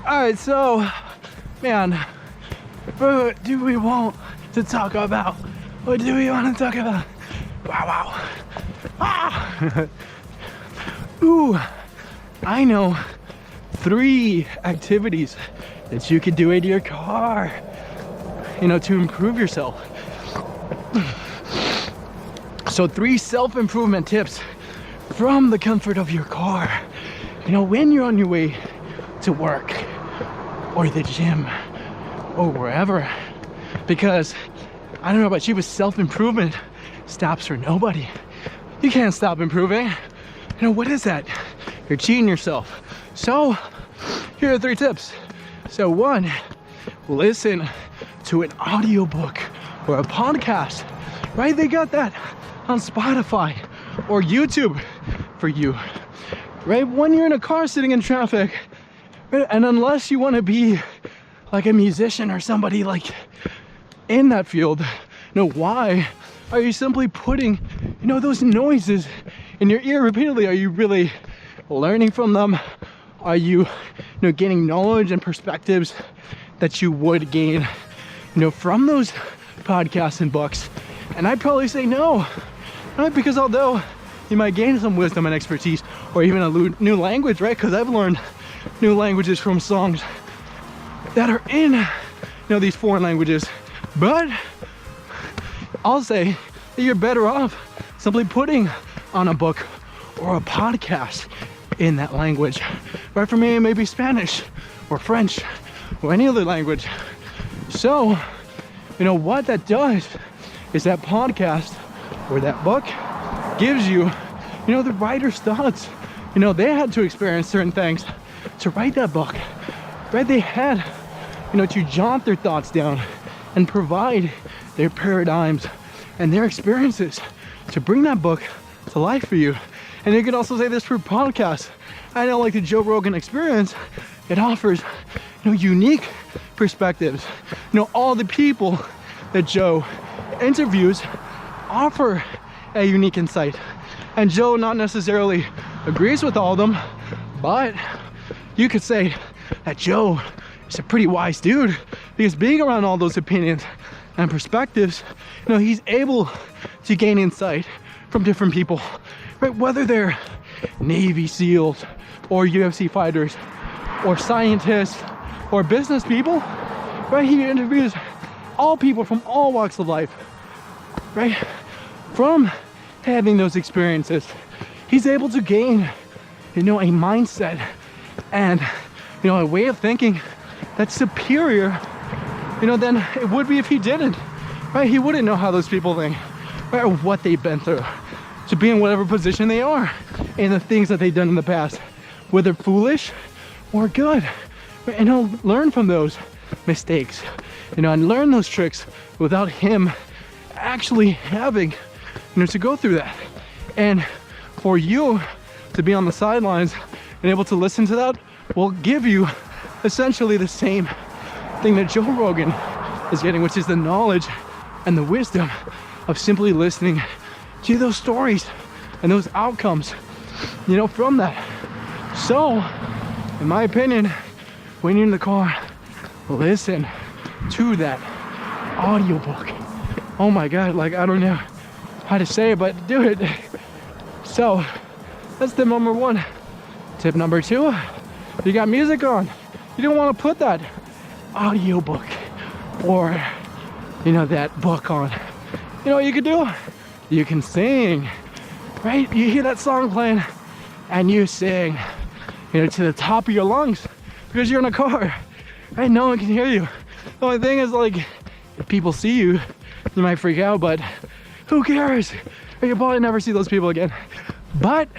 All right, so, man, what do we want to talk about? What do we want to talk about? Wow. Ah! Ooh, I know 3 activities that you could do in your car, to improve yourself. So 3 self-improvement tips from the comfort of your car, when you're on your way to work or the gym or wherever. Because I don't know about you, but self-improvement stops for nobody. You can't stop improving. What is that? You're cheating yourself. So here are 3 tips. So 1, listen to an audiobook or a podcast, right? They got that on Spotify or YouTube for you, right? When you're in a car sitting in traffic, right? And unless you want to be like a musician or somebody like in that field, why are you simply putting, those noises in your ear repeatedly? Are you really learning from them? Are you, gaining knowledge and perspectives that you would gain, from those podcasts and books? And I'd probably say no, right? Because although you might gain some wisdom and expertise, or even a new language, right? Because I've learned new languages from songs that are in, these foreign languages. But I'll say that you're better off simply putting on a book or a podcast in that language. Right? For me, it may be Spanish or French or any other language. So, what that does is that podcast or that book gives you, the writer's thoughts. They had to experience certain things to write that book, right? They had, to jot their thoughts down and provide their paradigms and their experiences to bring that book to life for you. And you could also say this for podcasts. I know, like the Joe Rogan Experience, it offers, unique perspectives. All the people that Joe interviews offer a unique insight. And Joe not necessarily agrees with all of them, but you could say that Joe is a pretty wise dude, because being around all those opinions and perspectives, he's able to gain insight from different people, right? Whether they're Navy SEALs or UFC fighters or scientists or business people, right? He interviews all people from all walks of life, right? From having those experiences, he's able to gain, a mindset and, a way of thinking that's superior, than it would be if he didn't, right? He wouldn't know how those people think, right? Or what they've been through to be in whatever position they are and the things that they've done in the past, whether foolish or good, right? And he'll learn from those mistakes, and learn those tricks without him actually having, to go through that. And for you to be on the sidelines and able to listen to that will give you essentially the same thing that Joe Rogan is getting, which is the knowledge and the wisdom of simply listening to those stories and those outcomes, from that. So, in my opinion, when you're in the car, listen to that audiobook. Oh my God, like, I don't know how to say it, but do it. So, that's tip number 1. Tip number 2, you got music on. You don't want to put that audiobook or, that book on. You know what you could do? You can sing, right? You hear that song playing and you sing, to the top of your lungs because you're in a car, right? No one can hear you. The only thing is, like, if people see you, you might freak out, but who cares? You'll probably never see those people again. But,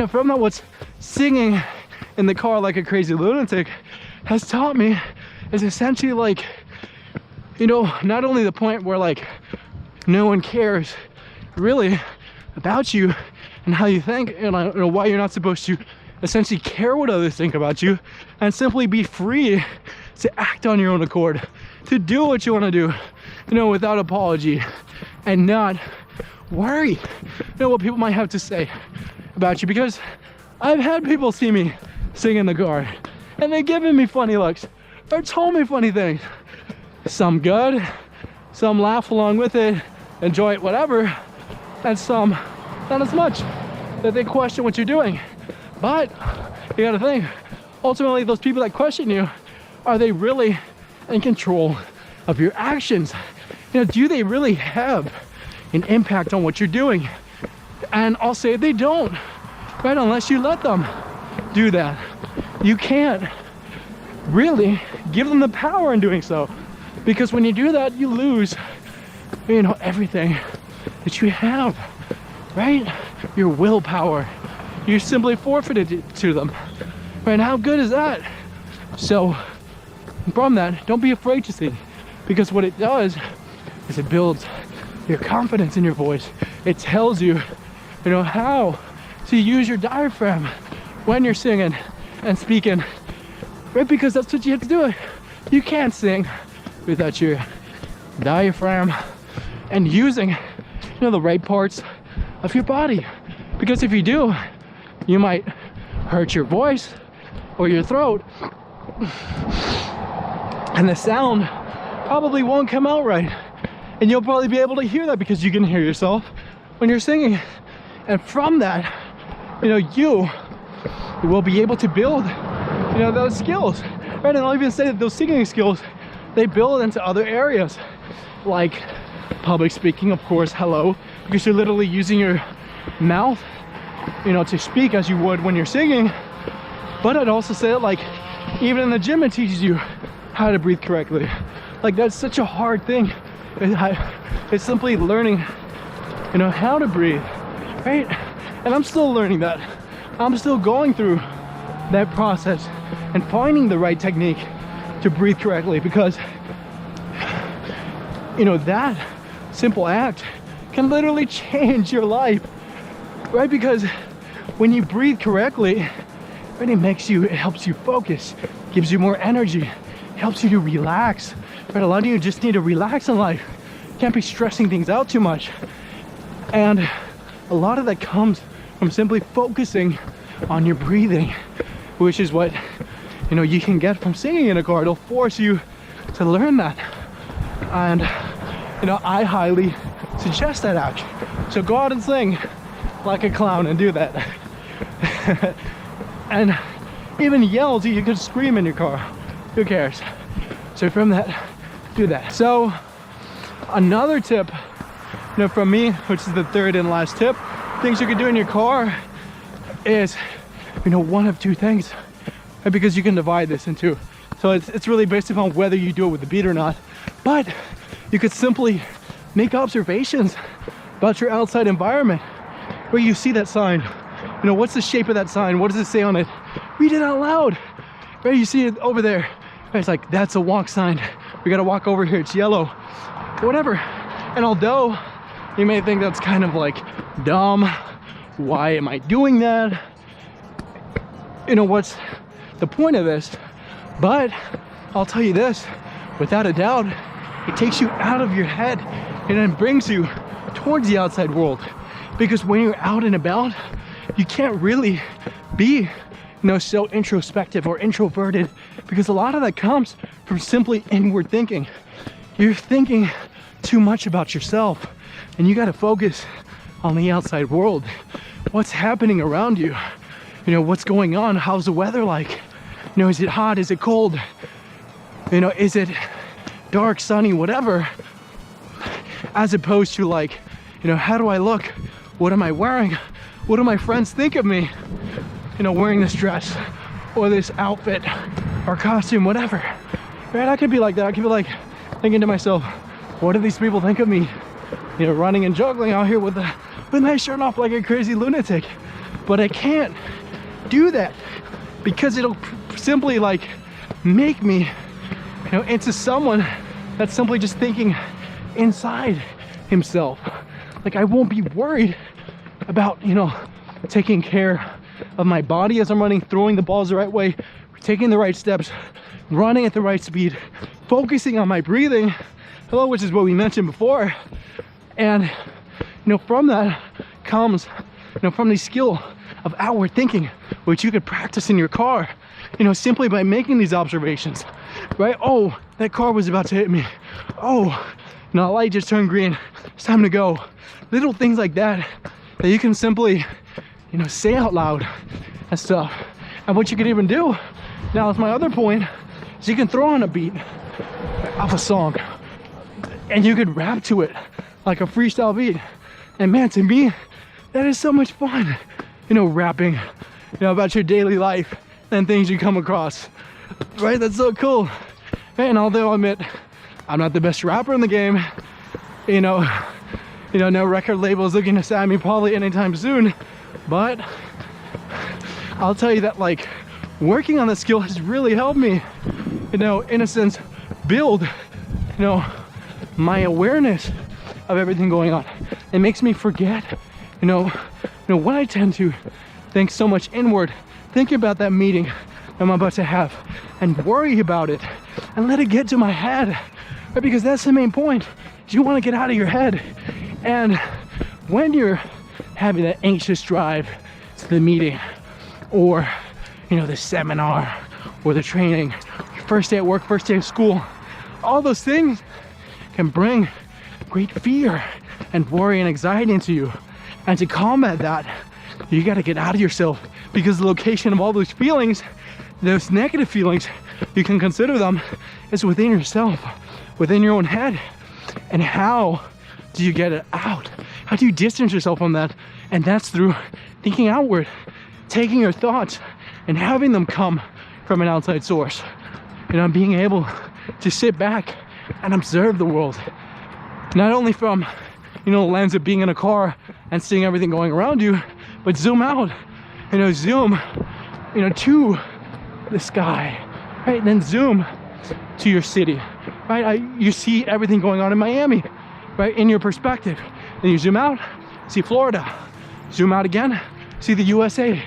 from that, what's singing in the car like a crazy lunatic has taught me is essentially like, not only the point where, like, no one cares really about you and how you think, and why you're not supposed to essentially care what others think about you, and simply be free to act on your own accord, to do what you want to do, without apology, and not worry, what people might have to say about you. Because I've had people see me sing in the car and they're giving me funny looks or told me funny things. Some good, some laugh along with it, enjoy it, whatever, and some not as much, that they question what you're doing. But you gotta think, ultimately those people that question you, are they really in control of your actions? You know, do they really have an impact on what you're doing? And I'll say they don't, right? Unless you let them do that. You can't really give them the power in doing so, because when you do that, you lose, you know, everything that you have, right? Your willpower. You simply forfeited it to them, right? And how good is that? So from that, don't be afraid to sing, because what it does is it builds your confidence in your voice. It tells you, you know, how to use your diaphragm when you're singing and speaking, right? Because that's what you have to do. You can't sing without your diaphragm and using, you know, the right parts of your body. Because if you do, you might hurt your voice or your throat, and the sound probably won't come out right. And you'll probably be able to hear that because you can hear yourself when you're singing. And from that, you know, you will be able to build, you know, those skills, right? And I'll even say that those singing skills, they build into other areas, like public speaking, of course, hello, because you're literally using your mouth, you know, to speak as you would when you're singing. But I'd also say that, like, even in the gym, it teaches you how to breathe correctly. Like, that's such a hard thing. It's simply learning, you know, how to breathe, right? And I'm still learning that. I'm still going through that process and finding the right technique to breathe correctly, because, you know, that simple act can literally change your life, right? Because when you breathe correctly, right, it helps you focus, gives you more energy, helps you to relax. But a lot of you just need to relax in life. Can't be stressing things out too much. And a lot of that comes from simply focusing on your breathing, which is what, you know, you can get from singing in a car. It'll force you to learn that. And, you know, I highly suggest that action. So go out and sing like a clown and do that. And even yell till you could scream in your car. Who cares? So from that, do that. So another tip, you know, from me, which is the third and last tip, things you can do in your car is, you know, one of two things, right? Because you can divide this into, so it's really based upon whether you do it with the beat or not. But you could simply make observations about your outside environment, where you see that sign. You know, what's the shape of that sign? What does it say on it? Read it out loud, right? You see it over there. It's like, that's a walk sign. We gotta walk over here, it's yellow, whatever. And although you may think that's kind of like dumb, why am I doing that? You know, what's the point of this? But I'll tell you this, without a doubt, it takes you out of your head and then brings you towards the outside world. Because when you're out and about, you can't really be, you know, so introspective or introverted, because a lot of that comes from simply inward thinking. You're thinking too much about yourself, and you got to focus on the outside world. What's happening around you? You know, what's going on? How's the weather like? You know, is it hot? Is it cold? You know, is it dark, sunny, whatever? As opposed to, like, you know, how do I look? What am I wearing? What do my friends think of me? You know, wearing this dress or this outfit or costume, whatever. Right? I could be like that. I could be like thinking to myself, what do these people think of me? You know, running and juggling out here with my shirt off like a crazy lunatic. But I can't do that, because it'll simply, like, make me, you know, into someone that's simply just thinking inside himself. Like, I won't be worried about, you know, taking care of my body as I'm running, throwing the balls the right way, taking the right steps, running at the right speed, focusing on my breathing, hello, which is what we mentioned before. And, you know, from that comes, you know, from these skill of outward thinking, which you could practice in your car, you know, simply by making these observations, right? Oh, that car was about to hit me. Oh, you know, the light just turned green. It's time to go. Little things like that that you can simply, you know, say out loud and stuff. And what you could even do, now is my other point, is you can throw on a beat of a song and you could rap to it like a freestyle beat. And man, to me, that is so much fun, you know, rapping, you know, about your daily life and things you come across, right? That's so cool. And although I admit I'm not the best rapper in the game, you know, no record label is looking to sign me probably anytime soon, but I'll tell you that, like, working on the skill has really helped me, you know, in a sense, build, you know, my awareness of everything going on. It makes me forget, you know what I tend to think so much inward, thinking about that meeting I'm about to have and worry about it and let it get to my head, right? Because that's the main point. You want to get out of your head. And when you're having that anxious drive to the meeting or, you know, the seminar or the training, your first day at work, first day of school, all those things can bring great fear and worry and anxiety into you. And to combat that, you got to get out of yourself, because the location of all those feelings, those negative feelings, you can consider them, is within yourself, within your own head. And how do you get it out? How do you distance yourself from that? And that's through thinking outward, taking your thoughts and having them come from an outside source. You know, being able to sit back and observe the world, not only from, you know, the lens of being in a car and seeing everything going around you, but zoom out, you know, zoom, you know, to the sky, right? And then zoom to your city, right? You see everything going on in Miami, right? In your perspective. Then you zoom out, see Florida. Zoom out again, see the USA.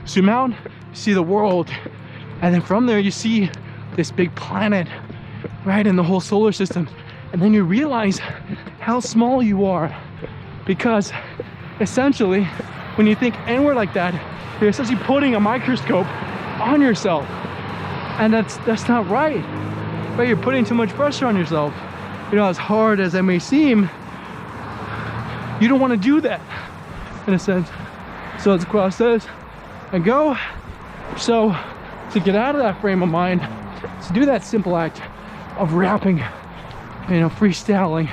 Zoom out, see the world. And then from there you see this big planet, right? In the whole solar system. And then you realize how small you are, because essentially when you think inward like that, you're essentially putting a microscope on yourself. And that's not right. Right? You're putting too much pressure on yourself. You know, as hard as that may seem, you don't want to do that, in a sense. So let's cross this and go. So to get out of that frame of mind, to do that simple act of rapping, you know, freestyling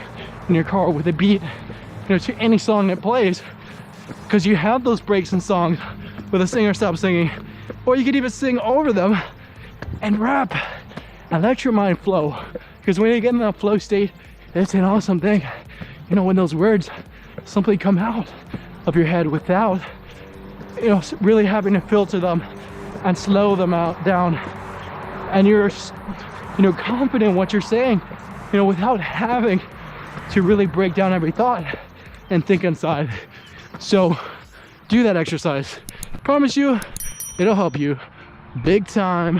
in your car with a beat, you know, to any song that plays, because you have those breaks in songs where the singer stops singing, or you could even sing over them and rap and let your mind flow. Because when you get in that flow state, it's an awesome thing, you know, when those words simply come out of your head without, you know, really having to filter them and slow them down, and you're, you know, confident in what you're saying, you know, without having to really break down every thought and think inside. So do that exercise. Promise you, it'll help you big time.